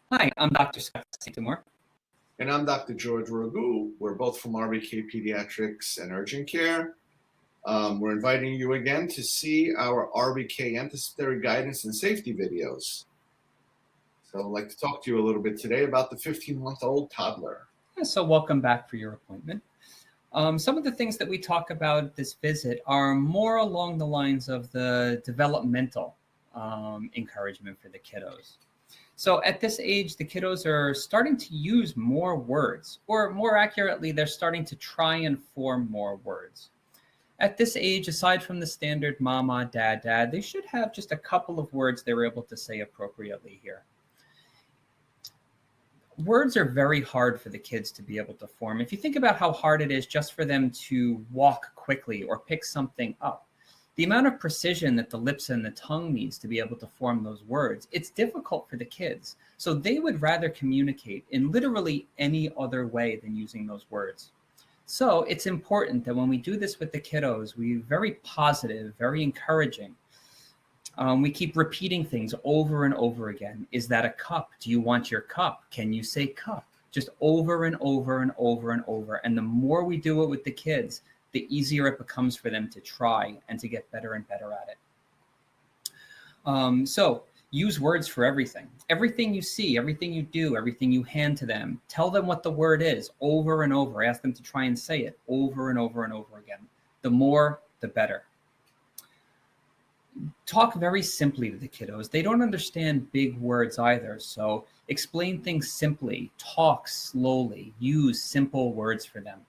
Hi, I'm Dr. Scott Timur. And I'm Dr. George Ragu. We're both from RBK Pediatrics and Urgent Care. We're inviting you again to see our RBK anticipatory guidance and safety videos. So I'd like to talk to you a little bit today about the 15-month-old toddler. So welcome back for your appointment. Some of the things that we talk about at this visit are more along the lines of the developmental encouragement for the kiddos. So at this age, the kiddos are starting to use more words, or more accurately, they're starting to try and form more words. At this age, aside from the standard mama, dad, dad, they should have just a couple of words they were able to say appropriately here. Words are very hard for the kids to be able to form. If you think about how hard it is just for them to walk quickly or pick something up, the amount of precision that the lips and the tongue needs to be able to form those words, it's difficult for the kids. So they would rather communicate in literally any other way than using those words. So it's important that when we do this with the kiddos, we're very positive, very encouraging. We keep repeating things over and over again. Is that a cup? Do you want your cup? Can you say cup? Just over and over and over and over. And the more we do it with the kids, the easier it becomes for them to try and to get better and better at it. So use words for everything. Everything you see, everything you do, everything you hand to them, tell them what the word is over and over. Ask them to try and say it over and over and over again. The more, the better. Talk very simply to the kiddos. They don't understand big words either. So explain things simply, talk slowly, use simple words for them.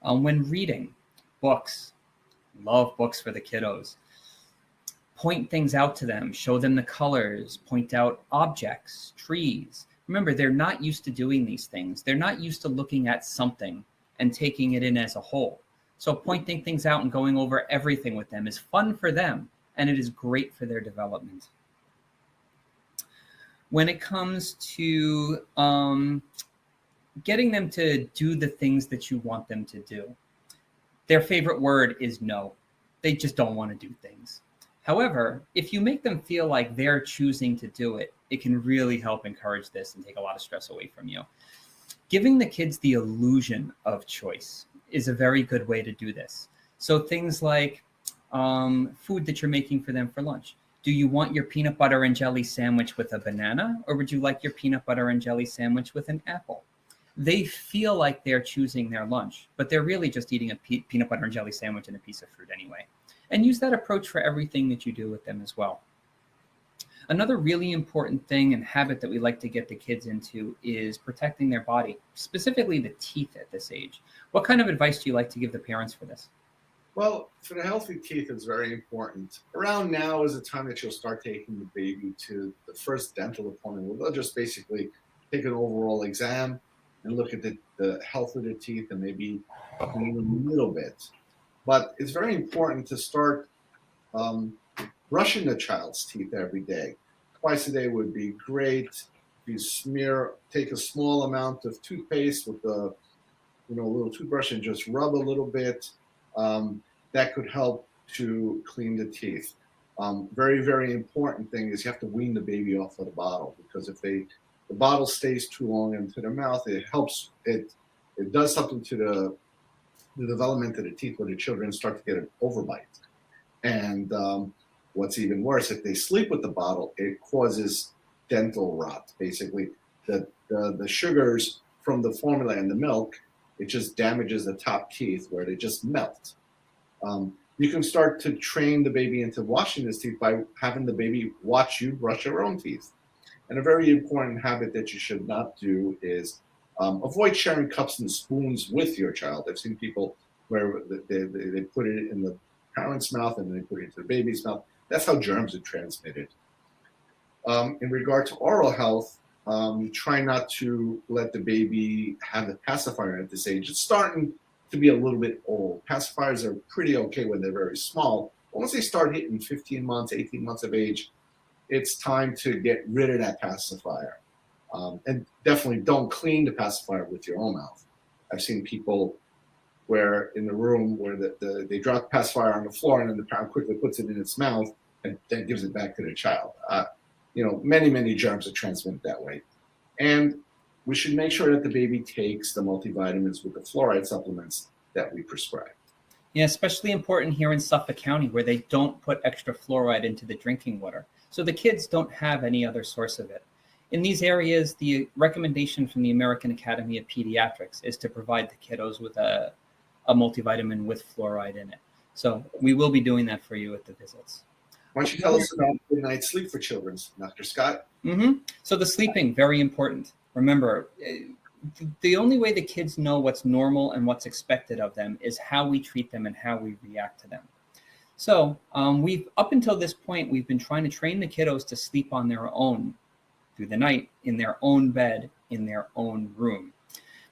When reading books, love books for the kiddos. Point things out to them, show them the colors, point out objects, trees. Remember, they're not used to doing these things. They're not used to looking at something and taking it in as a whole. So pointing things out and going over everything with them is fun for them, and it is great for their development. When it comes to getting them to do the things that you want them to do, their favorite word is no. They just don't want to do things. However, if you make them feel like they're choosing to do it, it can really help encourage this and take a lot of stress away from you. Giving the kids the illusion of choice is a very good way to do this. So things like food that you're making for them for lunch. Do you want your peanut butter and jelly sandwich with a banana, or would you like your peanut butter and jelly sandwich with an apple? They feel like they're choosing their lunch, but they're really just eating a peanut butter and jelly sandwich and a piece of fruit anyway. And use that approach for everything that you do with them as well. Another really important thing and habit that we like to get the kids into is protecting their body, specifically the teeth at this age. What kind of advice do you like to give the parents for this? Well, for the healthy teeth, it's very important. Around now is the time that you'll start taking the baby to the first dental appointment, where they'll just basically take an overall exam and look at the health of the teeth and maybe clean them a little bit. But it's very important to start brushing the child's teeth every day. Twice a day would be great. If you take a small amount of toothpaste with a little toothbrush and just rub a little bit, that could help to clean the teeth. Very, very important thing is you have to wean the baby off of the bottle, because if the bottle stays too long into the mouth, it does something to the development of the teeth, where the children start to get an overbite. And what's even worse, if they sleep with the bottle, it causes dental rot. Basically, the sugars from the formula and the milk, it just damages the top teeth where they just melt. You can start to train the baby into washing his teeth by having the baby watch you brush your own teeth. And a very important habit that you should not do is avoid sharing cups and spoons with your child. I've seen people where they put it in the parent's mouth and then they put it into the baby's mouth. That's how germs are transmitted. In regard to oral health, try not to let the baby have a pacifier at this age. It's starting to be a little bit old. Pacifiers are pretty okay when they're very small. But once they start hitting 15 months, 18 months of age, it's time to get rid of that pacifier. And definitely don't clean the pacifier with your own mouth. I've seen people where in the room where they drop the pacifier on the floor and then the parent quickly puts it in its mouth and then gives it back to the child. many, many germs are transmitted that way. And we should make sure that the baby takes the multivitamins with the fluoride supplements that we prescribe. Yeah, especially important here in Suffolk County where they don't put extra fluoride into the drinking water. So the kids don't have any other source of it. In these areas, the recommendation from the American Academy of Pediatrics is to provide the kiddos with a multivitamin with fluoride in it. So we will be doing that for you at the visits. Why don't you tell us about good night's sleep for children, Dr. Scott? So the sleeping, very important. Remember, the only way the kids know what's normal and what's expected of them is how we treat them and how we react to them. So we've, up until this point, we've been trying to train the kiddos to sleep on their own through the night, in their own bed, in their own room.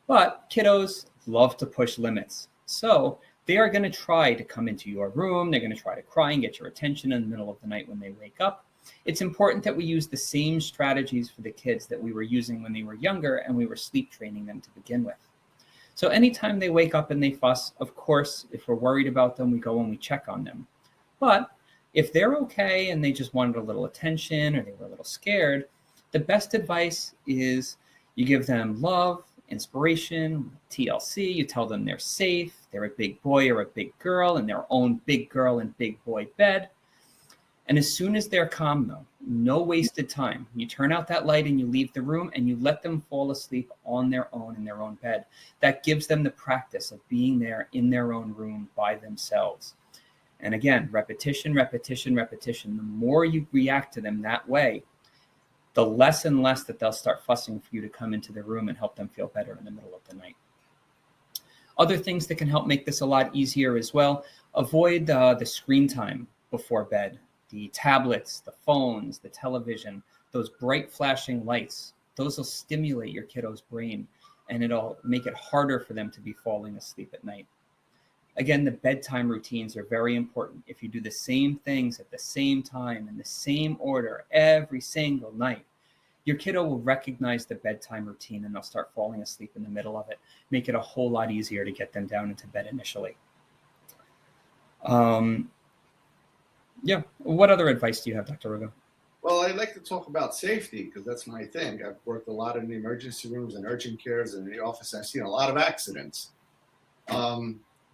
But kiddos love to push limits. So they are going to try to come into your room. They're going to try to cry and get your attention in the middle of the night when they wake up. It's important that we use the same strategies for the kids that we were using when they were younger and we were sleep training them to begin with. So anytime they wake up and they fuss, of course, if we're worried about them, we go and we check on them. But if they're okay and they just wanted a little attention or they were a little scared, the best advice is you give them love, inspiration, TLC, you tell them they're safe, they're a big boy or a big girl in their own big girl and big boy bed. And as soon as they're calm, though, no wasted time. You turn out that light and you leave the room and you let them fall asleep on their own in their own bed. That gives them the practice of being there in their own room by themselves. And again, repetition, repetition, repetition. The more you react to them that way, the less and less that they'll start fussing for you to come into the room and help them feel better in the middle of the night. Other things that can help make this a lot easier as well, avoid the screen time before bed. The tablets, the phones, the television, those bright flashing lights, those will stimulate your kiddo's brain and it'll make it harder for them to be falling asleep at night. Again, the bedtime routines are very important. If you do the same things at the same time in the same order every single night, your kiddo will recognize the bedtime routine and they'll start falling asleep in the middle of it. Make it a whole lot easier to get them down into bed initially. Yeah. What other advice do you have, Dr. Rugo? Well, I'd like to talk about safety because that's my thing. I've worked a lot in the emergency rooms and urgent cares and in the office. I've seen a lot of accidents.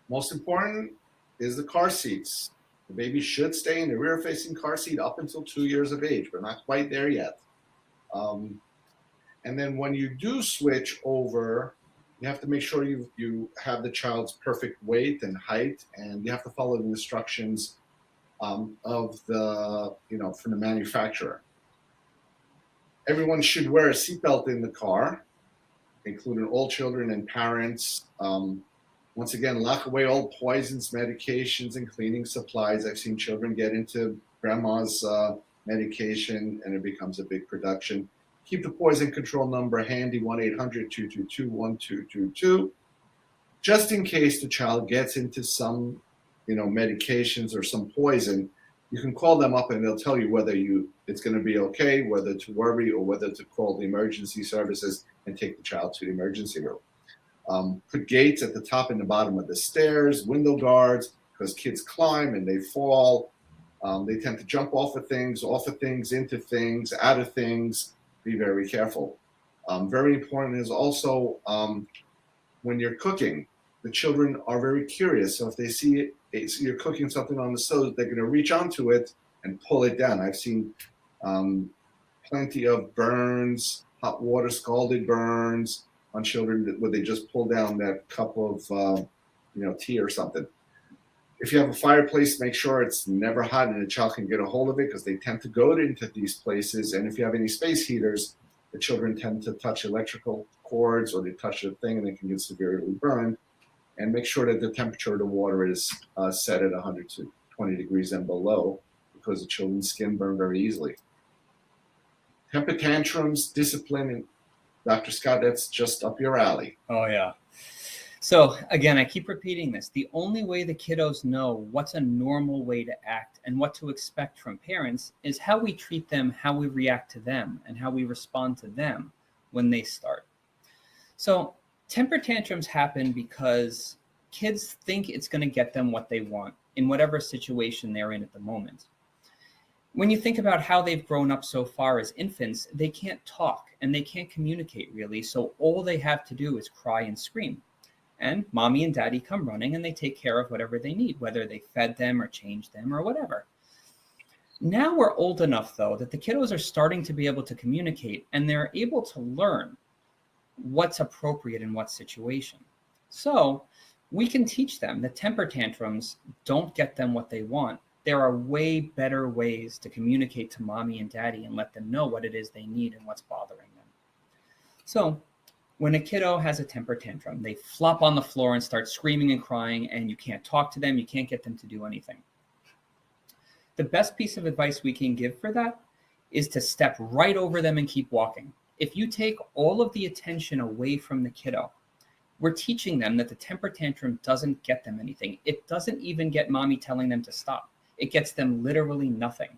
Most important is the car seats. The baby should stay in the rear-facing car seat up until 2 years of age. We're not quite there yet. And then when you do switch over, you have to make sure you have the child's perfect weight and height, and you have to follow the instructions from the manufacturer. Everyone should wear a seatbelt in the car, including all children and parents. Once again, lock away all poisons, medications, and cleaning supplies. I've seen children get into grandma's medication and it becomes a big production. Keep the poison control number handy, 1-800-222-1222, just in case the child gets into some medications or some poison. You can call them up and they'll tell you whether it's going to be okay, whether to worry, or whether to call the emergency services and take the child to the emergency room. Put gates at the top and the bottom of the stairs, window guards, because kids climb and they fall. They tend to jump off of things, into things, out of things. Be very careful. Very important is also when you're cooking, the children are very curious. So if they see you're cooking something on the stove, they're going to reach onto it and pull it down. I've seen plenty of burns, hot water scalded burns on children where they just pull down that cup of tea or something. If you have a fireplace, make sure it's never hot and the child can get a hold of it because they tend to go into these places. And if you have any space heaters, the children tend to touch electrical cords or they touch the thing and they can get severely burned. And make sure that the temperature of the water is set at 100 to 20 degrees and below because the children's skin burn very easily. Temper tantrums, discipline, and Dr. Scott, that's just up your alley. Oh, yeah. So again, I keep repeating this. The only way the kiddos know what's a normal way to act and what to expect from parents is how we treat them, how we react to them, and how we respond to them when they start. So temper tantrums happen because kids think it's going to get them what they want in whatever situation they're in at the moment. When you think about how they've grown up so far as infants, they can't talk and they can't communicate really. So all they have to do is cry and scream. And mommy and daddy come running and they take care of whatever they need, whether they fed them or changed them or whatever. Now we're old enough, though, that the kiddos are starting to be able to communicate and they're able to learn what's appropriate in what situation. So we can teach them that temper tantrums don't get them what they want. There are way better ways to communicate to mommy and daddy and let them know what it is they need and what's bothering them. So when a kiddo has a temper tantrum, they flop on the floor and start screaming and crying, and you can't talk to them, you can't get them to do anything. The best piece of advice we can give for that is to step right over them and keep walking. If you take all of the attention away from the kiddo, we're teaching them that the temper tantrum doesn't get them anything. It doesn't even get mommy telling them to stop. It gets them literally nothing.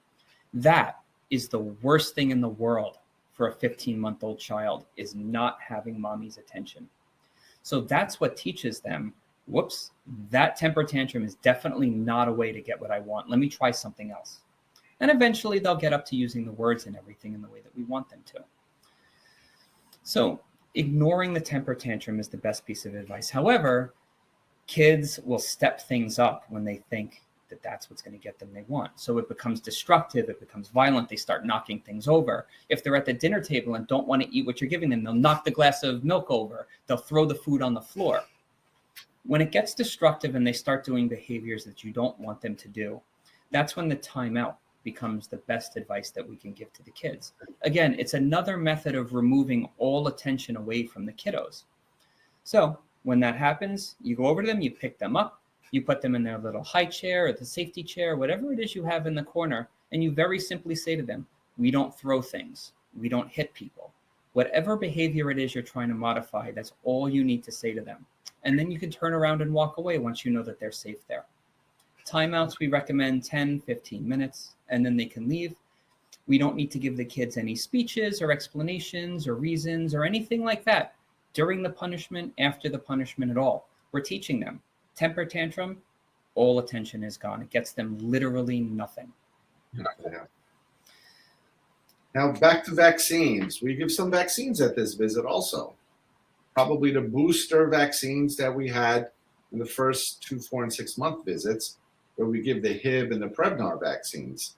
That is the worst thing in the world for a 15-month-old child, is not having mommy's attention. So that's what teaches them, whoops, that temper tantrum is definitely not a way to get what I want. Let me try something else. And eventually they'll get up to using the words and everything in the way that we want them to. So ignoring the temper tantrum is the best piece of advice. However, kids will step things up when they think that that's what's going to get them they want. So it becomes destructive, it becomes violent, they start knocking things over. If they're at the dinner table and don't want to eat what you're giving them, they'll knock the glass of milk over, they'll throw the food on the floor. When it gets destructive and they start doing behaviors that you don't want them to do, that's when the timeout becomes the best advice that we can give to the kids. Again, it's another method of removing all attention away from the kiddos. So when that happens, you go over to them, you pick them up, you put them in their little high chair or the safety chair, whatever it is you have in the corner, and you very simply say to them, we don't throw things, we don't hit people. Whatever behavior it is you're trying to modify, that's all you need to say to them. And then you can turn around and walk away once you know that they're safe there. Timeouts, we recommend 10, 15 minutes, and then they can leave. We don't need to give the kids any speeches or explanations or reasons or anything like that during the punishment, after the punishment at all. We're teaching them. Temper tantrum, all attention is gone. It gets them literally nothing. Yeah. Now back to vaccines. We give some vaccines at this visit also. Probably the booster vaccines that we had in the first 2, 4, and 6 month visits, where we give the Hib and the Prevnar vaccines.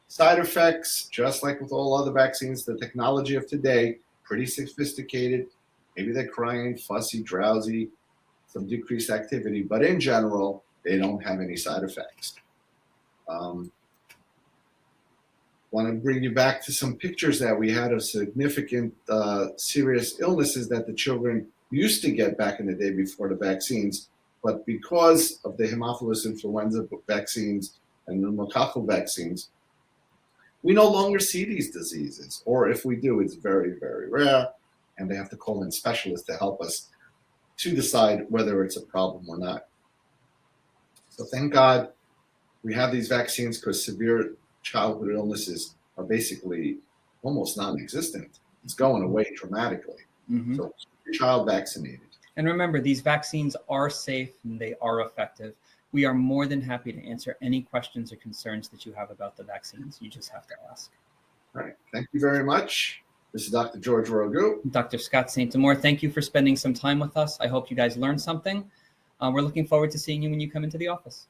Side effects, just like with all other vaccines, the technology of today, pretty sophisticated. Maybe they're crying, fussy, drowsy, some decreased activity, but in general, they don't have any side effects. Want to bring you back to some pictures that we had of significant serious illnesses that the children used to get back in the day before the vaccines, but because of the Haemophilus influenza vaccines and pneumococcal vaccines, we no longer see these diseases, or if we do, it's very, very rare, and they have to call in specialists to help us to decide whether it's a problem or not. So thank God we have these vaccines, because severe childhood illnesses are basically almost non-existent. It's going away dramatically. Mm-hmm. So keep your child vaccinated. And remember, these vaccines are safe and they are effective. We are more than happy to answer any questions or concerns that you have about the vaccines. You just have to ask. All right. Thank you very much. This is Dr. George Rogu. Dr. Scott St. Amour, thank you for spending some time with us. I hope you guys learned something. We're looking forward to seeing you when you come into the office.